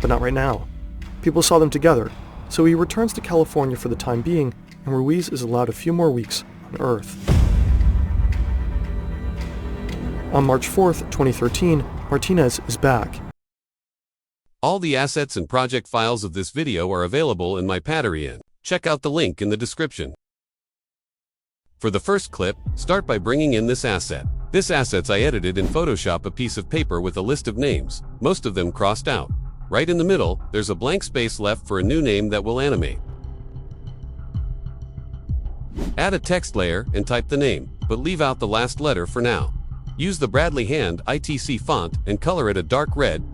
but not right now. People saw them together, so he returns to California for the time being, and Ruiz is allowed a few more weeks on Earth. On March 4th, 2013, Martinez is back. All the assets and project files of this video are available in my Patreon. Check out the link in the description. For the first clip, start by bringing in this asset. This asset's I edited in Photoshop a piece of paper with a list of names, most of them crossed out. Right in the middle, there's a blank space left for a new name that will animate. Add a text layer and type the name, but leave out the last letter for now. Use the Bradley Hand ITC font and color it a dark red.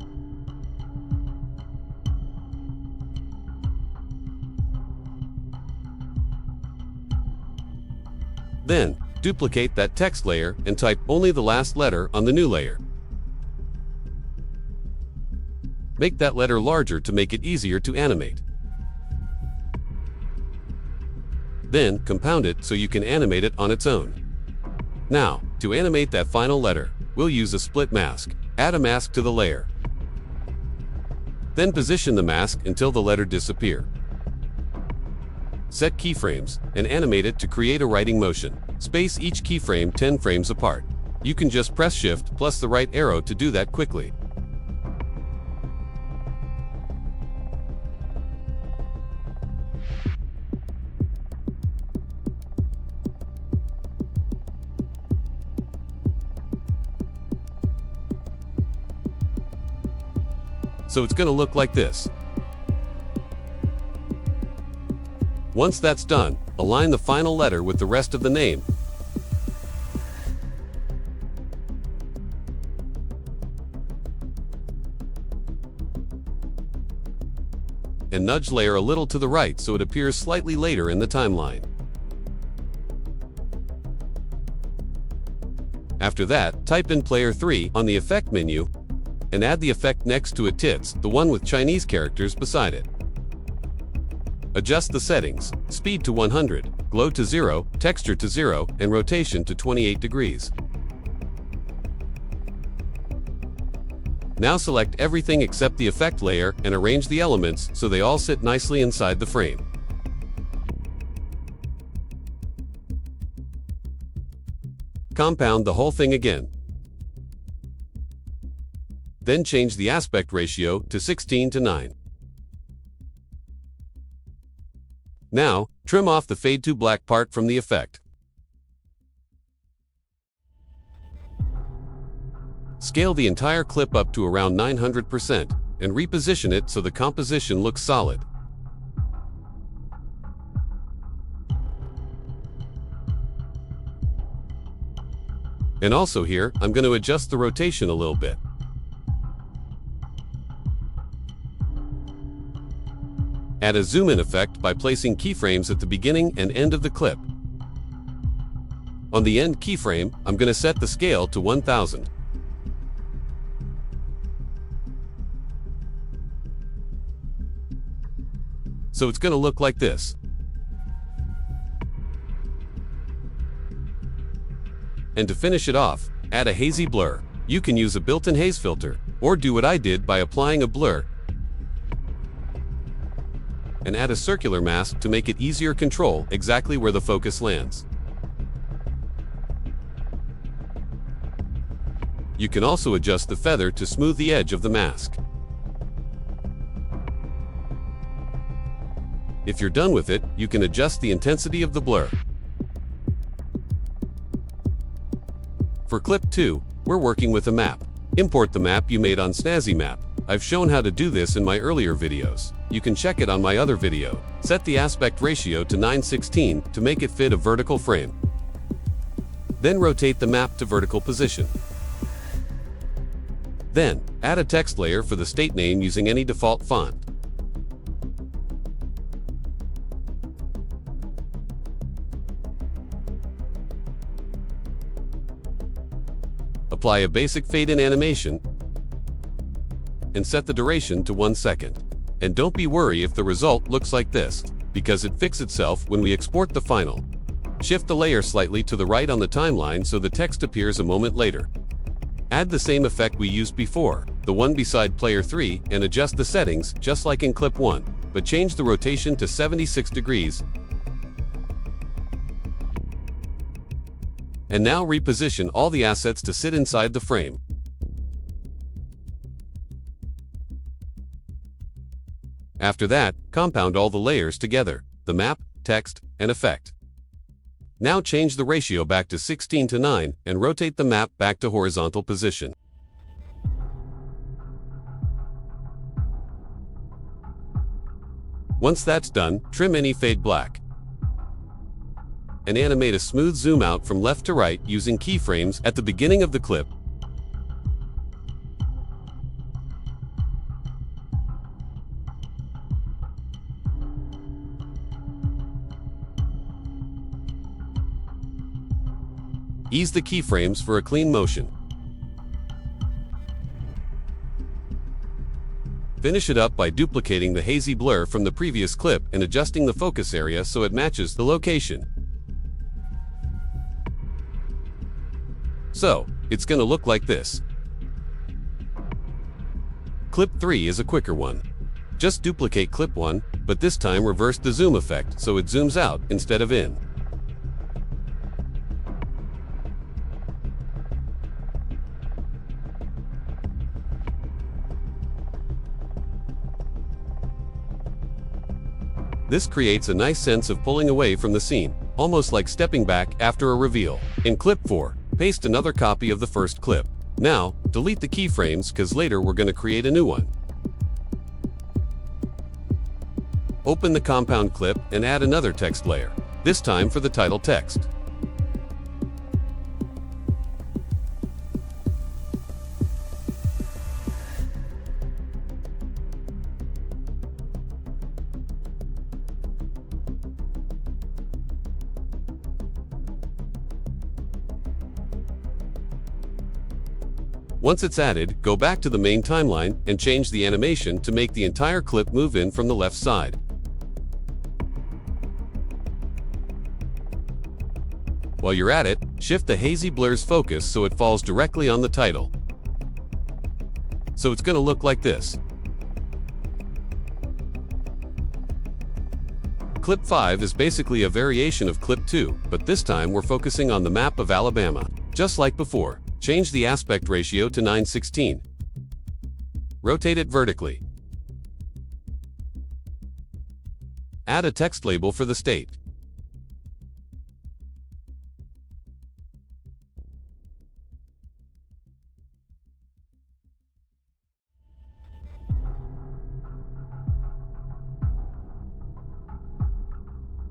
Then, duplicate that text layer and type only the last letter on the new layer. Make that letter larger to make it easier to animate. Then, compound it so you can animate it on its own. Now, to animate that final letter, we'll use a split mask. Add a mask to the layer. Then position the mask until the letter disappears. Set keyframes and animate it to create a writing motion. Space each keyframe 10 frames apart. You can just press Shift plus the right arrow to do that quickly. So it's going to look like this. Once that's done, align the final letter with the rest of the name. And nudge layer a little to the right so it appears slightly later in the timeline. After that, type in Player 3 on the Effect menu and add the effect next to it tits, the one with Chinese characters beside it. Adjust the settings, speed to 100, glow to 0, texture to 0, and rotation to 28 degrees. Now select everything except the effect layer and arrange the elements so they all sit nicely inside the frame. Compound the whole thing again. Then change the aspect ratio to 16:9. Now, trim off the fade to black part from the effect. Scale the entire clip up to around 900% and reposition it so the composition looks solid. And also here, I'm going to adjust the rotation a little bit. Add a zoom-in effect by placing keyframes at the beginning and end of the clip. On the end keyframe, I'm going to set the scale to 1000. So it's going to look like this. And to finish it off, add a hazy blur. You can use a built-in haze filter, or do what I did by applying a blur and add a circular mask to make it easier to control exactly where the focus lands. You can also adjust the feather to smooth the edge of the mask. If you're done with it, you can adjust the intensity of the blur. For clip 2, we're working with a map. Import the map you made on Snazzy Map. I've shown how to do this in my earlier videos. You can check it on my other video. Set the aspect ratio to 9:16 to make it fit a vertical frame. Then rotate the map to vertical position. Then, add a text layer for the state name using any default font. Apply a basic fade-in animation and set the duration to 1 second. And don't be worried if the result looks like this, because it fixes itself when we export the final. Shift the layer slightly to the right on the timeline so the text appears a moment later. Add the same effect we used before, the one beside player 3, and adjust the settings just like in clip 1, but change the rotation to 76 degrees. And now reposition all the assets to sit inside the frame. After that, compound all the layers together, the map, text, and effect. Now change the ratio back to 16:9 and rotate the map back to horizontal position. Once that's done, trim any fade black. And animate a smooth zoom out from left to right using keyframes at the beginning of the clip. Ease the keyframes for a clean motion. Finish it up by duplicating the hazy blur from the previous clip and adjusting the focus area so it matches the location. So, it's going to look like this. Clip 3 is a quicker one. Just duplicate clip 1, but this time reverse the zoom effect so it zooms out instead of in. This creates a nice sense of pulling away from the scene, almost like stepping back after a reveal. In clip 4, paste another copy of the first clip. Now, delete the keyframes because later we're going to create a new one. Open the compound clip and add another text layer, this time for the title text. Once it's added, go back to the main timeline and change the animation to make the entire clip move in from the left side. While you're at it, shift the hazy blur's focus so it falls directly on the title. So it's going to look like this. Clip 5 is basically a variation of clip 2, but this time we're focusing on the map of Alabama. Just like before, change the aspect ratio to 9:16. Rotate it vertically. Add a text label for the state.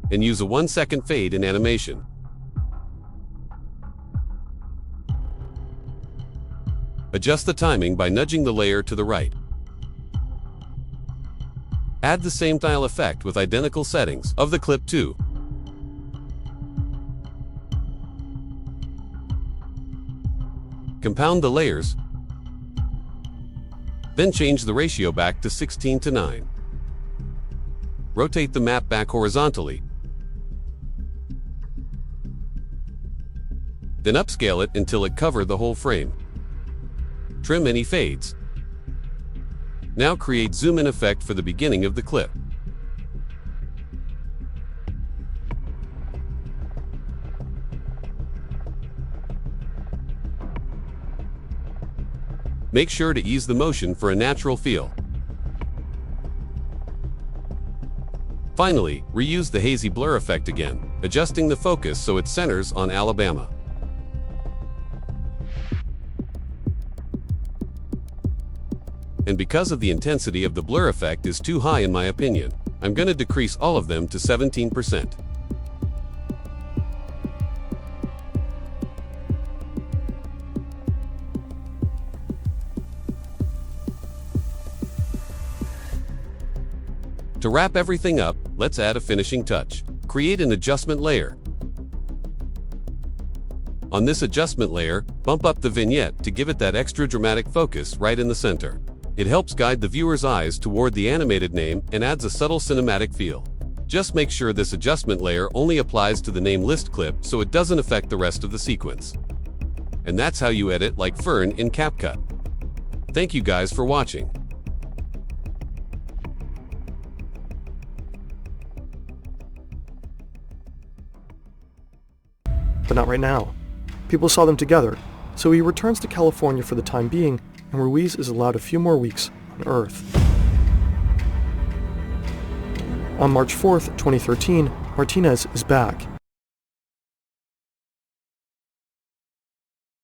And use a 1-second fade in animation. Adjust the timing by nudging the layer to the right. Add the same style effect with identical settings of the clip 2. Compound the layers, then change the ratio back to 16:9. Rotate the map back horizontally, then upscale it until it covers the whole frame. Trim any fades. Now create zoom in effect for the beginning of the clip. Make sure to ease the motion for a natural feel. Finally, reuse the hazy blur effect again, adjusting the focus so it centers on Alabama. And because of the intensity of the blur effect is too high in my opinion, I'm going to decrease all of them to 17%. To wrap everything up, let's add a finishing touch. Create an adjustment layer. On this adjustment layer, bump up the vignette to give it that extra dramatic focus right in the center. It helps guide the viewer's eyes toward the animated name and adds a subtle cinematic feel. Just make sure this adjustment layer only applies to the name list clip so it doesn't affect the rest of the sequence. And that's how you edit like Fern in CapCut. Thank you guys for watching. But not right now. People saw them together, so he returns to California for the time being, and Ruiz is allowed a few more weeks on Earth. On March 4th, 2013, Martinez is back.